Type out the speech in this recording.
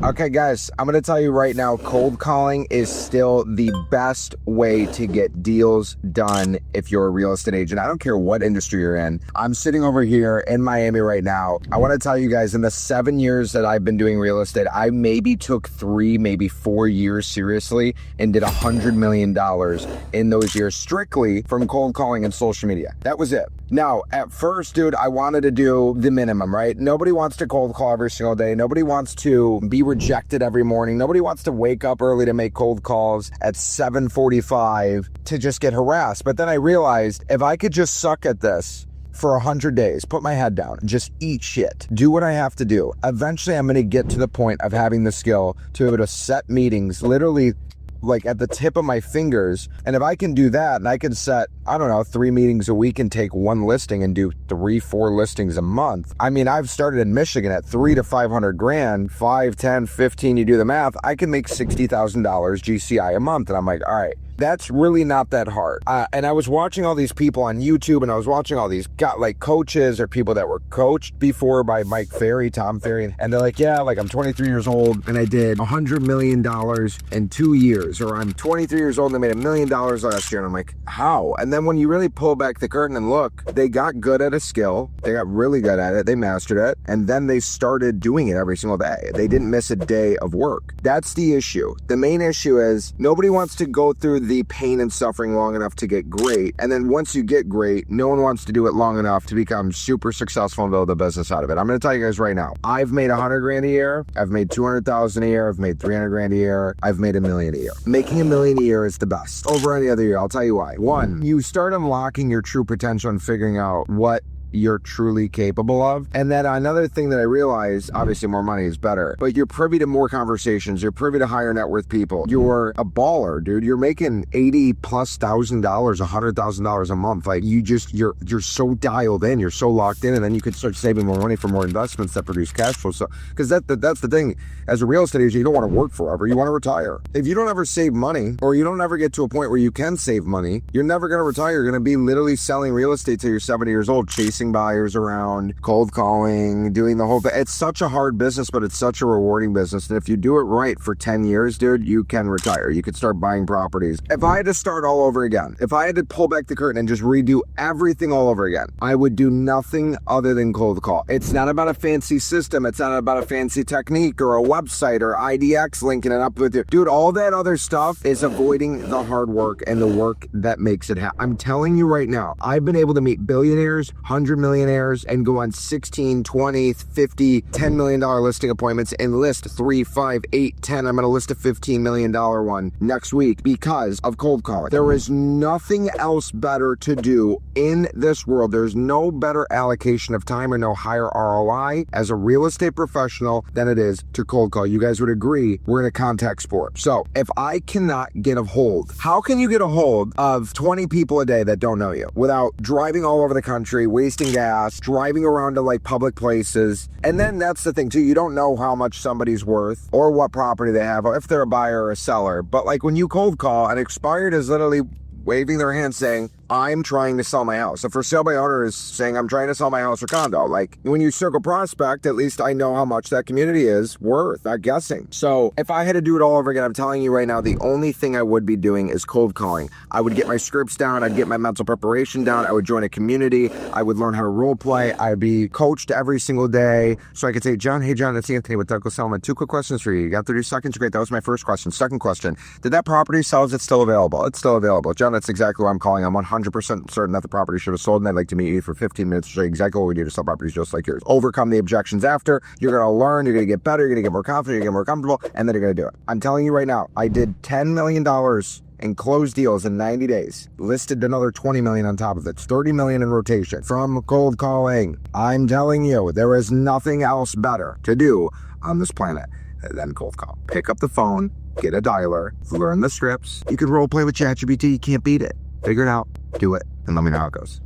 Okay, guys, I'm going to tell you right now, cold calling is still the best way to get deals done if you're a real estate agent. I don't care what industry you're in. I'm sitting over here in Miami right now. I want to tell you guys, in the 7 years that I've been doing real estate, I maybe took 3, maybe 4 years seriously and did $100 million in those years strictly from cold calling and social media. That was it. Now, at first, dude, I wanted to do the minimum, right? Nobody wants to cold call every single day. Nobody wants to be rejected every morning. Nobody wants to wake up early to make cold calls at 7:45 to just get harassed. But then I realized if I could just suck at this for 100 days, put my head down, just eat shit, do what I have to do, eventually I'm going to get to the point of having the skill to be able to set meetings literally like at the tip of my fingers. And if I can do that and I can set, I don't know, 3 meetings a week and take 1 listing and do 3-4 listings a month. I mean, I've started in Michigan at $300,000 to $500,000, 5, 10, 15, you do the math, I can make $60,000 GCI a month. And I'm like, all right, that's really not that hard. And I was watching all these people on YouTube, and I was watching all these coaches or people that were coached before by Tom Ferry. And they're like, yeah, like I'm 23 years old and I did $100 million in 2 years, or I'm 23 years old and I made $1 million last year. And I'm like, how? And then when you really pull back the curtain and look, they got good at a skill. They got really good at it. They mastered it. And then they started doing it every single day. They didn't miss a day of work. That's the issue. The main issue is nobody wants to go through the pain and suffering long enough to get great. And then once you get great, no one wants to do it long enough to become super successful and build a business out of it. I'm going to tell you guys right now, I've made $100,000 a year. I've made $200,000 a year. I've made $300,000 a year. I've made $1 million a year. Making $1 million a year is the best over any other year. I'll tell you why. 1, you start unlocking your true potential and figuring out what you're truly capable of. And then another thing that I realized, obviously more money is better, but you're privy to more conversations. You're privy to higher net worth people. You're a baller, dude. You're making $80,000+ $100,000 a month. Like you're so dialed in, you're so locked in, and then you can start saving more money for more investments that produce cash flow. So, because that's the thing, as a real estate agent, you don't want to work forever. You want to retire. If you don't ever save money, or you don't ever get to a point where you can save money, you're never going to retire. You're going to be literally selling real estate till you're 70 years old, chasing buyers around, cold calling, doing the whole thing. It's such a hard business, but it's such a rewarding business. And if you do it right for 10 years, dude, you can retire. You could start buying properties. If I had to start all over again, if I had to pull back the curtain and just redo everything all over again, I would do nothing other than cold call. It's not about a fancy system. It's not about a fancy technique or a website or IDX linking it up with you. Dude, all that other stuff is avoiding the hard work and the work that makes it happen. I'm telling you right now, I've been able to meet billionaires, 100 millionaires, and go on 16, 20, 50, $10 million listing appointments and list 3, 5, 8, 10. I'm going to list a $15 million one next week because of cold calling. There is nothing else better to do in this world. There's no better allocation of time or no higher ROI as a real estate professional than it is to cold call. You guys would agree we're in a contact sport. So if I cannot get a hold, how can you get a hold of 20 people a day that don't know you without driving all over the country, wasting gas, driving around to like public places? And then that's the thing too, you don't know how much somebody's worth or what property they have, or if they're a buyer or a seller. But like when you cold call, an expired is literally waving their hand saying, I'm trying to sell my house. A for sale by owner is saying, I'm trying to sell my house or condo. Like when you circle prospect, at least I know how much that community is worth, not guessing. So if I had to do it all over again, I'm telling you right now, the only thing I would be doing is cold calling. I would get my scripts down. I'd get my mental preparation down. I would join a community. I would learn how to role play. I'd be coached every single day. So I could say, John, hey John, it's Anthony with Douglas Elliman. 2 quick questions for you. You got 30 seconds? Great. That was my first question. Second question, did that property sell? Is it still available? It's still available. John, that's exactly why I'm calling. I'm 100% certain that the property should have sold, and I'd like to meet you for 15 minutes to show you exactly what we do to sell properties just like yours. Overcome the objections after. You're going to learn, you're going to get better, you're going to get more confident, you're going to get more comfortable, and then you're going to do it. I'm telling you right now, I did $10 million and closed deals in 90 days. Listed another 20 million on top of it. 30 million in rotation from cold calling. I'm telling you, there is nothing else better to do on this planet than cold call. Pick up the phone, get a dialer, learn the scripts. You can role play with ChatGPT, you can't beat it. Figure it out, do it, and let me know how it goes.